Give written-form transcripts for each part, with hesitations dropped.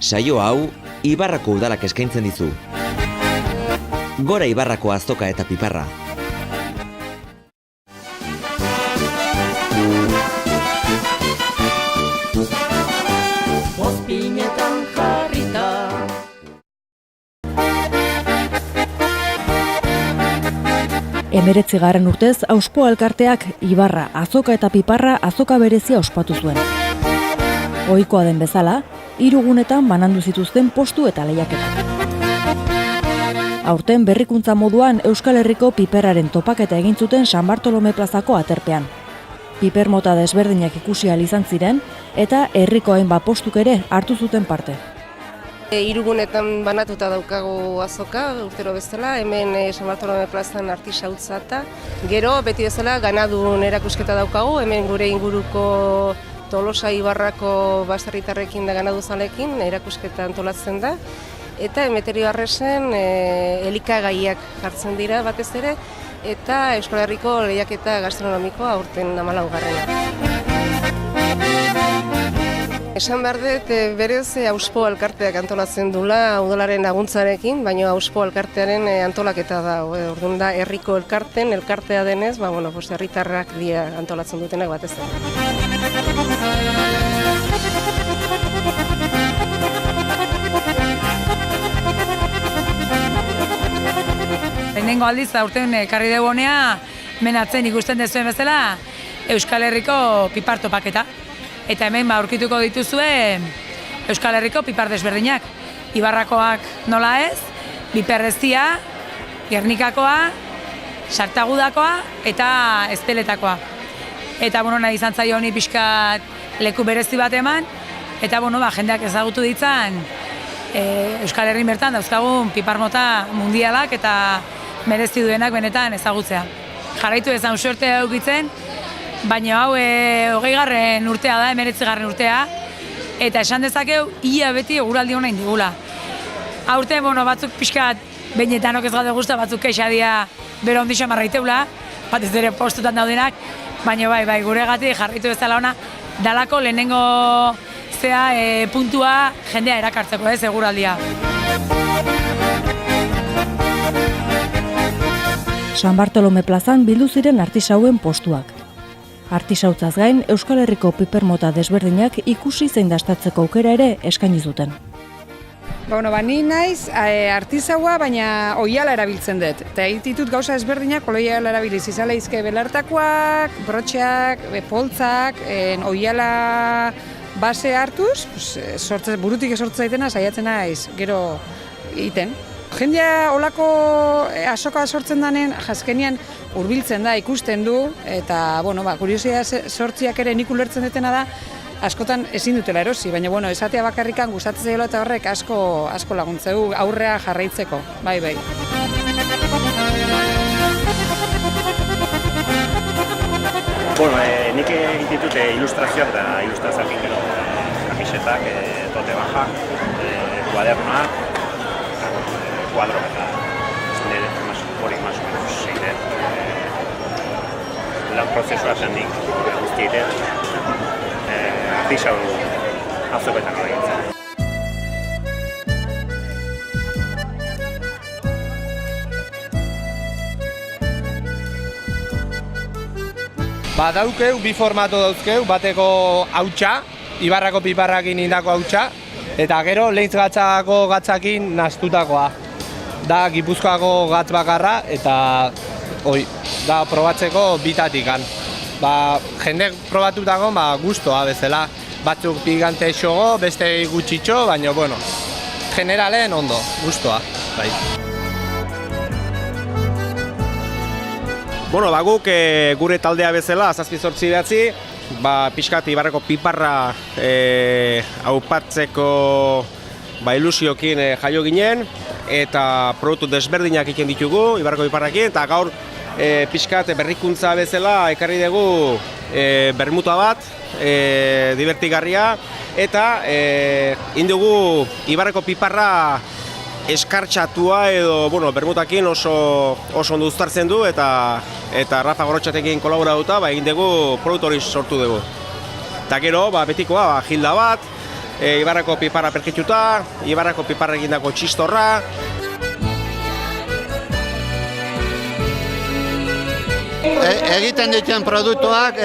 Saio hau, Ibarrako udalak eskaintzen dizu. Gora Ibarrako azoka eta piparra. Ozpinetan jarrita. Emeretzigarren urtez, Auspo Elkarteak Ibarra, azoka eta piparra azoka berezia ospatu zuen. Ohikoa den bezala, 3 gunetan banandu zituzten postu eta lehiaketak. Aurten berrikuntza moduan Euskal Herriko piperraren topaketa egin zuten San Bartolome plazako aterpean. Piper mota desberdinak ikusi ahal izan ziren eta herriko hainbat postuk ere hartu zuten parte. 3 gunetan banatuta daukagu azoka, urtero bezala, hemen San Bartolome plazan artisautza eta gero beti bezala ganadun erakusketa daukagu, hemen gure inguruko Tolosa Ibarrako baserritarrekin da ganaduzalekin erakusketa antolatzen da. Eta Emeterio Arresen elikagaiak jartzen dira batez ere, eta Euskal Herriko lehiaketa gastronomikoa aurten 14. Esan behar dut, berez Auspo Elkarteak antolatzen dula udalaren laguntzarekin, baina Auspo Elkartearen antolaketa da. Orduan da herriko elkartea denez, herritarrak dira antolatzen dutenak batez ere. Lehenengo aldiz aurten ekarri dugu honea, menatzen ikusten dezuen bezala Euskal Herriko pipar topaketa. Eta hemen aurkituko dituzue Euskal Herriko pipar desberdinak. Ibarrakoak nola ez, Biperreztia, Gernikakoa, Sartagudakoa eta Ezpeletakoa. Eta nahi izan zaio honi pixkat leku berezi bat eman, eta jendeak ezagutu ditzan Euskal Herrin bertan dauzkagun pipar mota mundialak eta merezi duenak benetan ezagutzea. Jarraitu ezan suertea eukitzen, baina hau 20. urtea da, 19. urtea, eta esan dezakeu, ia beti eguraldi hona indigula. Aurten, batzuk pixkat, behinetanok ez gaude guzta, batzuk keixadia bero ondixo marraiteula, batez ere postutan daudenak, baina bai, guregatik jarraitu bezala ona, dalako lehenengo puntua jendea erakartzeko, eguraldia. San Bartolome plazan bildu ziren artisauen postuak. Artisautzaz gain, Euskal Herriko piper mota desberdinak ikusi zein dastatzeko aukera ere eskaini zuten. Ni naiz artisaua, baina oiala erabiltzen dut. Eta ditut gauza ezberdinak oiala erabiliz. Izala izke belartakoak, brotxeak, poltzak, oiala base hartuz, burutik esortza daitena saiatzen naiz, gero iten. Jendea olako azoka sortzen danen, jazkenian hurbiltzen da, ikusten du, eta kuriosia sortziak ere nik ulertzen dutena da, askotan ezin dutela erosi, baina esatea bakarrikan gustatzen zaiola eta horrek asko laguntzeu aurrea jarraitzeko, bai. Nik egin ditut ilustrazioak eta ilustrazioak gero kamisetak, tote baja, kuadernoak, kuadro eta nire hori más o menos zein lan prozesua zen nik guztiete artisau azoketan egintzen. Daukeu, bi formato dauzkeu, bateko hautsa, Ibarrako piparrakin indako hautsa, eta gero lehintz gatzako gatzakin nastutakoa. Da Gipuzkoako gatz bakarra eta da probatzeko bitatikan. Jendek probatutako gustoa bezala. Batzuk pigante xogo, beste gutxitxo, baina generalen ondo, gustoa. Bai. Guk gure taldea bezala, 7-8 pixkat Ibarrako piparra aupatzeko ilusiokin jaio ginen, eta produktu desberdinak iken ditugu Ibarrako piparrakin, eta gaur pixkat berrikuntza bezala ekarri dugu bermuta bat, divertigarria, eta indugu Ibarrako piparra eskartxatua edo, bermutakin oso ondo uztartzen du, eta Rafa Gorotxatekin kolaboratuta egin dugu produktu hori sortu dugu. Eta gero, betikoa, gilda bat, Ibarrako piparra perkituta, Ibarrako piparra egindako txistorra. Egiten dituen produktuak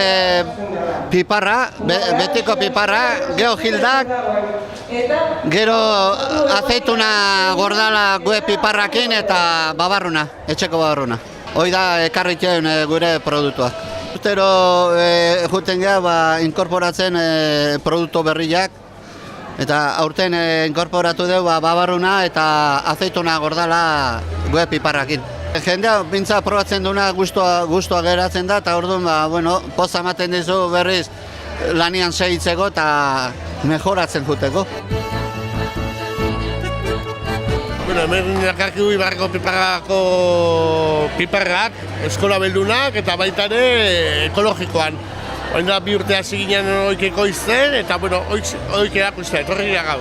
piparra, betiko piparra, gero gildak, gero azeituna gordala gue piparrakin eta babarruna, etxeko babarruna. Hoi da ekarrituen gure produktuak. Urtero juten gara inkorporatzen produktu berriak, eta aurten inkorporatu dugu babarruna eta azeituna gordala gue piparrakin. Jendea bintza probatzen duna gustua geratzen da, eta orduan poza ematen dizu berriz lanian segitzeko eta mejoratzen juteko. Hemen dakarkigu Ibarrako piparrak, eskola beldunak eta baita ere ekologikoan. Oin da 2 urte hasi ginen oikeko izten, eta oik erakusten, etorri gira gau.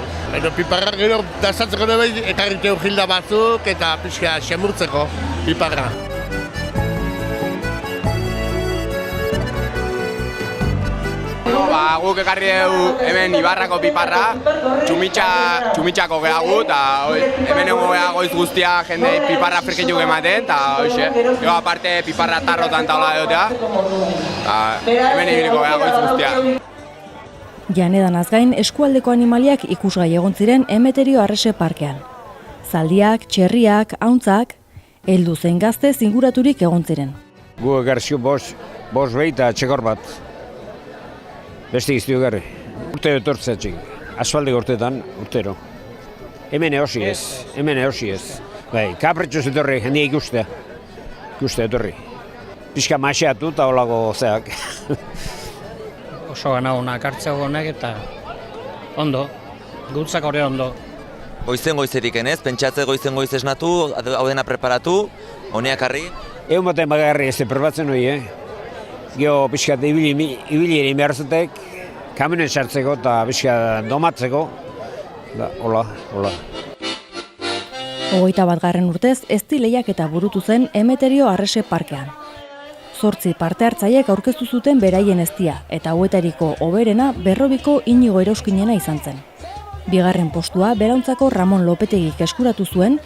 Piparrak gero dazatzeko nebait, ekarriteu gilda batzuk eta pixka xemurtzeko piparra. Guk ekarri dugu hemen Ibarrako piparra, txumitxako gehagu, eta hemen egon goiz guztia jende piparra frikituk ematen, eta hoxe. Gero aparte piparra tarrotan taula edotea, eta hemen ibiliko goiz guztia. Janedanaz gain, eskualdeko animaliak ikusgai egon ziren Emeterio Arrese Parkean. Zaldiak, txerriak, hauntzak, heldu zein gazte zinguraturik egon ziren. Gu egarzio bos behi eta txekor bat. Beste iztu egarri. Urtero etortzeatxik. Asfalde gortetan, urtero. Hemen ehosi ez. Bai, kapretxoz etorri, jendia ikustea. Ikustea etorri. Pixka maseatu eta holako zeak. Oso gana honak hartzea honek eta ondo, gutzak hori ondo. Goizerik enez, pentsatze goiz esnatu, hau dena preparatu, honeak harri? Egun batean bagarri ez prepatzen hori, Gio pixkat ibili ere inbertzetek, kamionen sartzeko eta pixkat domatzeko. Hola. 21. urtez, ezti lehiaketa burutu zen Emeterio Arrese Parkean. 8 parte hartzaiek aurkeztu zuten beraien eztia, eta hauetariko hoberena Berrobiko Inigo Erauskinena izan zen. 2. postua Berauntzako Ramon Lopetegik eskuratu zuen,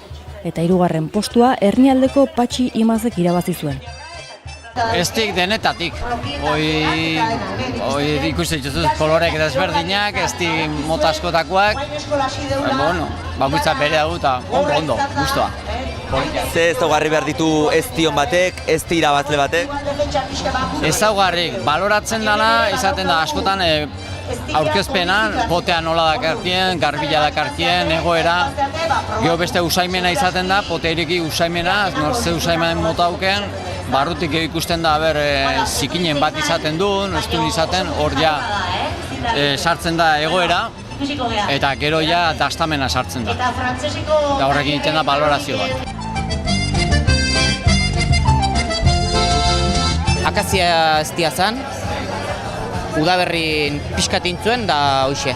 eta 3. postua Hernialdeko Patxi Imazek irabazi zuen. Eztik denetatik, hoi ikusten dituzuz kolorek desberdinak, eztik mota askotakoak, bakoitza bere dugu eta ondo, guztua. Ze ezaugarri behar ditu eztion batek, ezti irabazle batek? Ezaugarri, baloratzen dela, izaten da askotan aurkezpenan, potea nola dakartien, garbila dakartien, egoera. Gero beste usaimena izaten da, poteiriki usaimena, ze usaimen mota auken, barrutik ikusten da zikinen bat izaten duen, ez duen izaten, hor ja sartzen da egoera, eta gero ja dastamena sartzen da. Eta horrekin egiten da balorazio bat. Akazia eztia zen, udaberrin pixkatin zuen da hoxe.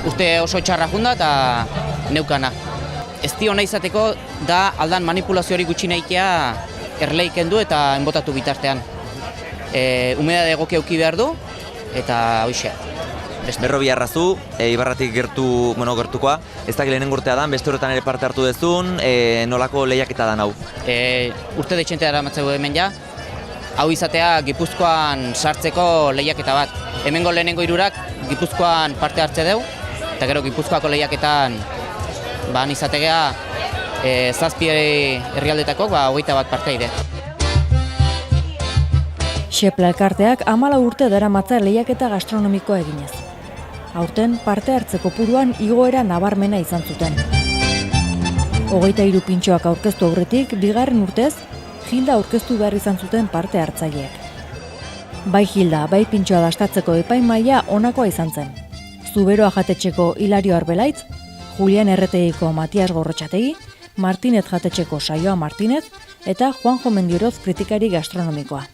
Urte oso txarra junda eta neukana. Ezti hona izateko da aldan manipulazioari gutxi nahitea erleiken du eta enbotatu bitartean. Humedade egoki auki behar du eta hoxe. Berrobi arrazu, Ibarratik gertukoa, ez dakit lehenengo urtea dan, beste horretan ere parte hartu dezun, nolako lehiaketa dan hau? Urte detxentea eramatzeko hemen ja, hau izatea Gipuzkoan sartzeko lehiaketa bat. Hemengo lehenengo hirurak Gipuzkoan parte hartze dugu, eta gero Gipuzkoako lehiaketan ban izategea 7 herrialdetako 21 parteide. Xepla elkarteak 14 urte daramatza lehiaketa gastronomikoa eginez. Aurten parte hartzeko puruan igoera nabarmena izan zuten. 23 pintxoak aurkeztu aurretik, 2. urtez, Gilda aurkeztu behar izan zuten parte hartzaileek. Bai Gilda, bai pintxoa dastatzeko epaimaila onakoa izan zen. Zuberoa jatetxeko Hilario Arbelaitz, Julian Erretegiko Matias Gorrotxategi, Martinez jatetxeko Saioa Martinez eta Juanjo Mendioroz kritikari gastronomikoa.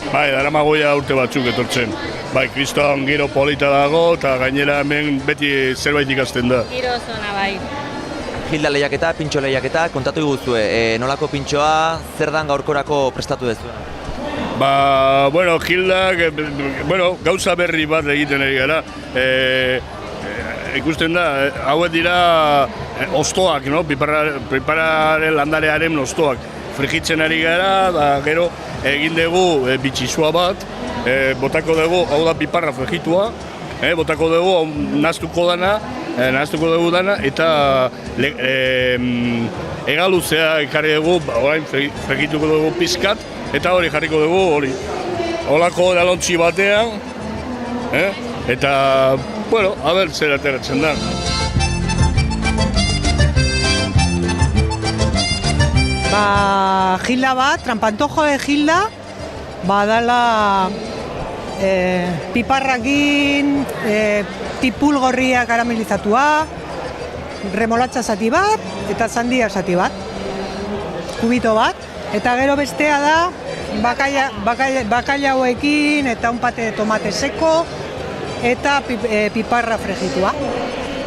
Bai, daramagoia urte batzuk etortzen. Bai, kriston giro polita dago eta gainera hemen beti zerbait ikasten da. Giro zona bai. Gilda lehiaketa, pintxo lehiaketa, kontatu iguzue, nolako pintxoa, zer dan gaurkorako prestatu dezu? Gildak, gauza berri bat egiten ari gara. ikusten da, hauek dira ostoak, no? Piparraren landarearen ostoak. Frigitzen ari gara, da gero egin dugu bitxisua bat, botako dugu, hau da piparra frigitua, botako dugu, nahaztuko dugu dana, eta egaluzea ekarri dugu, orain frigituko dugu pizkat, eta hori jarriko dugu, hori. Olako edalontzi batean, eta, bueno, a ber, zer ateratzen da. Gilda bat, trampantojo de gilda, badala piparrakin, tipul gorria karamelizatua, remolatza zati bat, eta sandia zati bat, kubito bat, eta gero bestea da, bakaiauekin eta un pate de tomate seko eta piparra fregitua.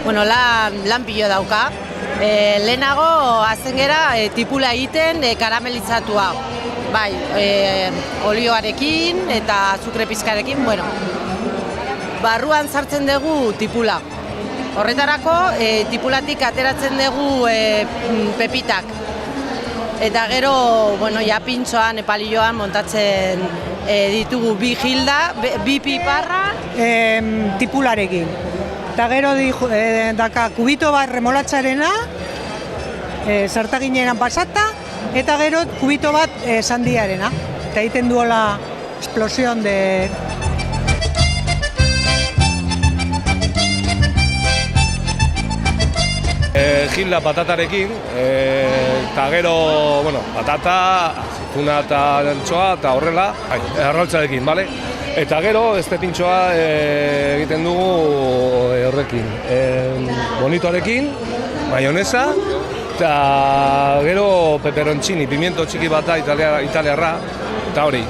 Bueno, lan pilo dauka. Lehenago hazen gera tipula egiten karamelizatua. Bai, olioarekin eta azukre pizkarekin, bueno. Barruan sartzen dugu tipula. Horretarako tipulatik ateratzen dugu pepitak. Eta gero, bueno, ja pintxoan, palilloan montatzen ditugu bi gilda, bi piparra. Tipularekin. Eta gero daka kubito bat remolatzarena, sartaginean pasata, eta gero kubito bat sandiarena. Eta egiten duela explosión de... Gilda patatarekin, eta gero, bueno, patata, azituna eta antxoa, eta horrela, arrautzarekin, bale? Eta gero, este pintxoa egiten dugu horrekin, bonitoarekin, maionesa, eta gero peperoncini, pimiento txiki bata italiarra, eta hori.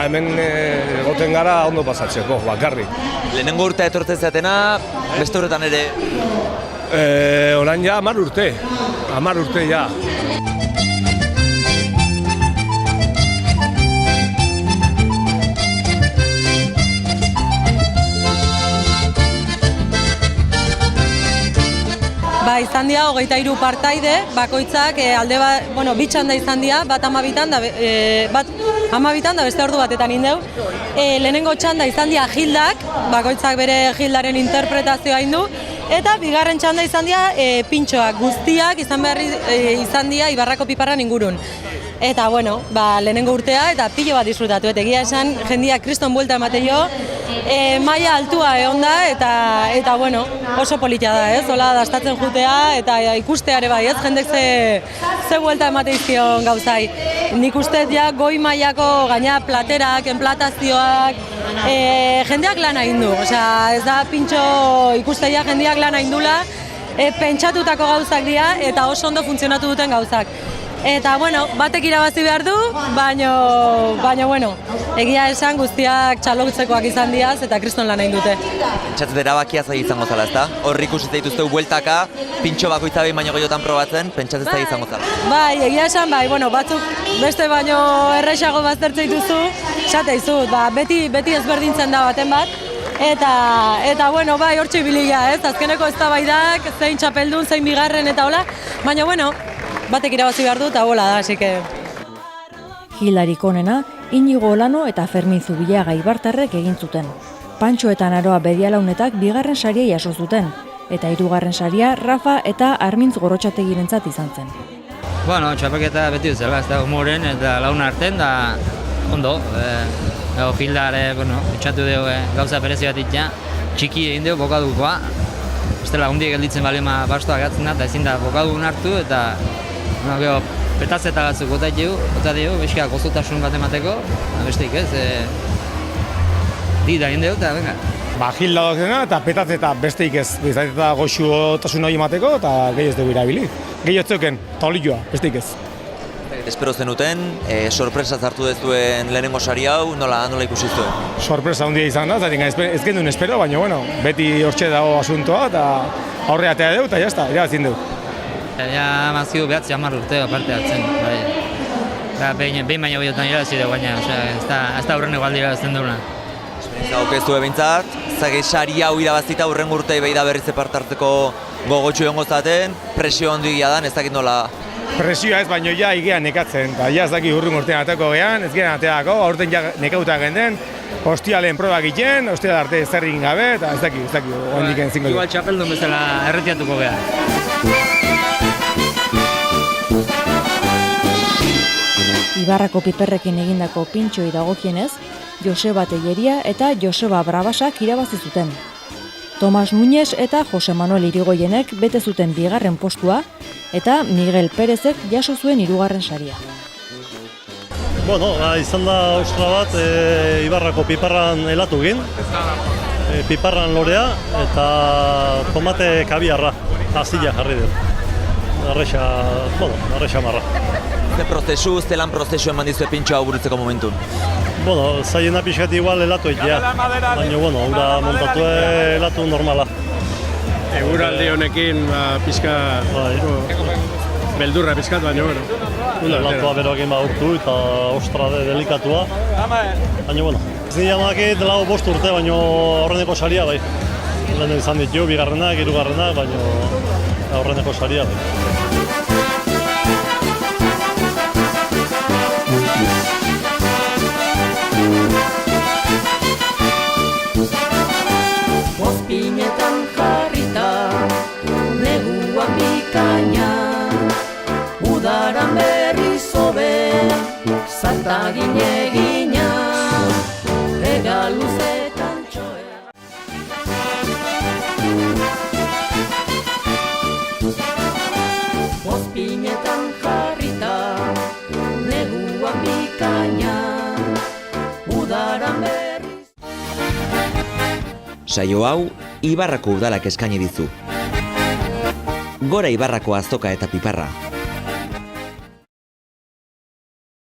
Hemen egoten gara ondo pasatzeko, bakarrik. Lehenengo urtea etortzen zatena, beste horretan ere? Orain ja 10 urte, 10 urte ja. Izan dira 23 partaide, bakoitzak alde bat, bi txanda izan dira, bat 12 da beste ordu batetan indeu. Lehenengo txanda izan dira gildak, bakoitzak bere gildaren interpretazioa indu, eta bigarren txanda izan dira pintxoak guztiak izan dira Ibarrako piparran ingurun. Eta, bueno, lehenengo urtea eta pilo bat disfrutatu, eta egia esan jendia kriston buelta emateio, maila altua egon da, eta bueno, oso politia da, ez? Hola, dastatzen jutea eta ikusteare bai, ez? Jendek ze buelta emateizkion gauzai. Nik uste ja goi mailako gaina platerak, enplatazioak, jendeak lan egin du. Osea, ez da pintxo ikusteia jendeak lan egin dula, pentsatutako gauzak dira eta oso ondo funtzionatu duten gauzak. Eta, bueno, batek irabazi behar du, baina, bueno, egia esan guztiak txalotzekoak izan diaz eta kriston lan egin dute. Pentsatzen erabakia zaila izango zala, ezta? Horrik ikusten dituzteu bueltaka, pintxo bakoitza behin baino gehiotan probatzen, pentsatzen zaila izango zala. Bai, egia esan, batzuk beste baino erresago baztertzen dituzu, esate izut, beti ezberdintzen da baten bat, eta, bueno, bai, hortxe ibilia, ez? Azkeneko eztabaidak, zein txapeldun, zein bigarren eta hola, baina, bueno, batek irabazi behar du eta hola da, así que... Gildarik onena, Inigo Olano eta Fermin Zubillaga ibartarrek egin zuten. Pantxo eta Naroa Bedialaunetak bigarren saria jaso zuten, eta hirugarren saria Rafa eta Armintz Gorrotxategirentzat izan zen. Bueno, txapelketa beti dut zela, ez da humoren eta laun arten, da ondo. Gildare, itxatu dugu gauza berezi bat itxea, txiki egin dugu bokadukoa. Bestela, hundiek gelditzen balema bastoa gatzen da, eta ezin da bokadun hartu, eta petazeta gatzuk gota dugu, beskiak gozotasun bat emateko, besteik ez, da egin dugu, eta venga. Gilda dozena eta petazeta besteik ez, eta goxuotasun hori emateko, eta gehi ez dugu irabili. Gehi otzeuken, eta olioa, besteik ez. Espero zenuten, sorpresa zartu dezuen lehenengo sari hau, nola ikusi zuen? Sorpresa handia izan da, ez genuen espero, baina bueno, beti hortxe dago asuntoa, eta aurre atea dugu, eta jazta, irabazin dugu. Ja, mazkidu behatzi 10 urte aparte hartzen, bai. Behin baino behiotan irabazi dugu, baina ez da aurreneko aldira irabazten duguna. Gaukeztu ebintzat, zage sari hau irabazita hurren urtei behi da berriz parte hartzeko gogotxu egon gozaten, presio handia da, ez dakit nola. Presioa ez, baino ja igean nekatzen, eta ja ez dakit hurren urtean ateko gehan, ez gehan ateako, aurten ja nekauta genden, hostialen proba egiten, hostial arte zer egin gabe, eta ez dakit, oandik entzingo. Igual txapeldun bezala erretiatuko geha. Ibarrako piperrekin egindako pintxoi dagokienez, Joseba Telleria eta Joseba Brabasak irabazi zuten. Tomas Núñez eta Jose Manuel Irigoyenek bete zuten bigarren postua eta Miguel Pérezek jaso zuen hirugarren saria. Bueno, izan da ostra bat Ibarrako piparran helatu egin, piparran lorea eta tomate kabiarra, azila jarri dut. Arrexa marra. Ze lan prozesu eman dizue pintxo hau burutzeko momentun? Bueno, zaiena pixkat igual helatu egitea, baina, bueno, hura montatu helatu normala. Eguraldi honekin, pixka, beldurra pixkat, baina, bueno. Lantua beroekin urtu eta ostra delikatua, baina, bueno. Ez nire amakit lau 5 urte, baina aurreneko saria bai. Lehen izan ditu, bigarrenak, hirugarrenak, baina aurreneko saria bai. Mozpinetan jarrita, neguan bikaina, udaran berri zobe, zartagin egina, ega luzetan txoea. Mozpinetan jarrita, neguan bikaina, udaran berri. Saio hau, Ibarrako udalak eskaini dizu. Gora Ibarrako azoka eta piparra.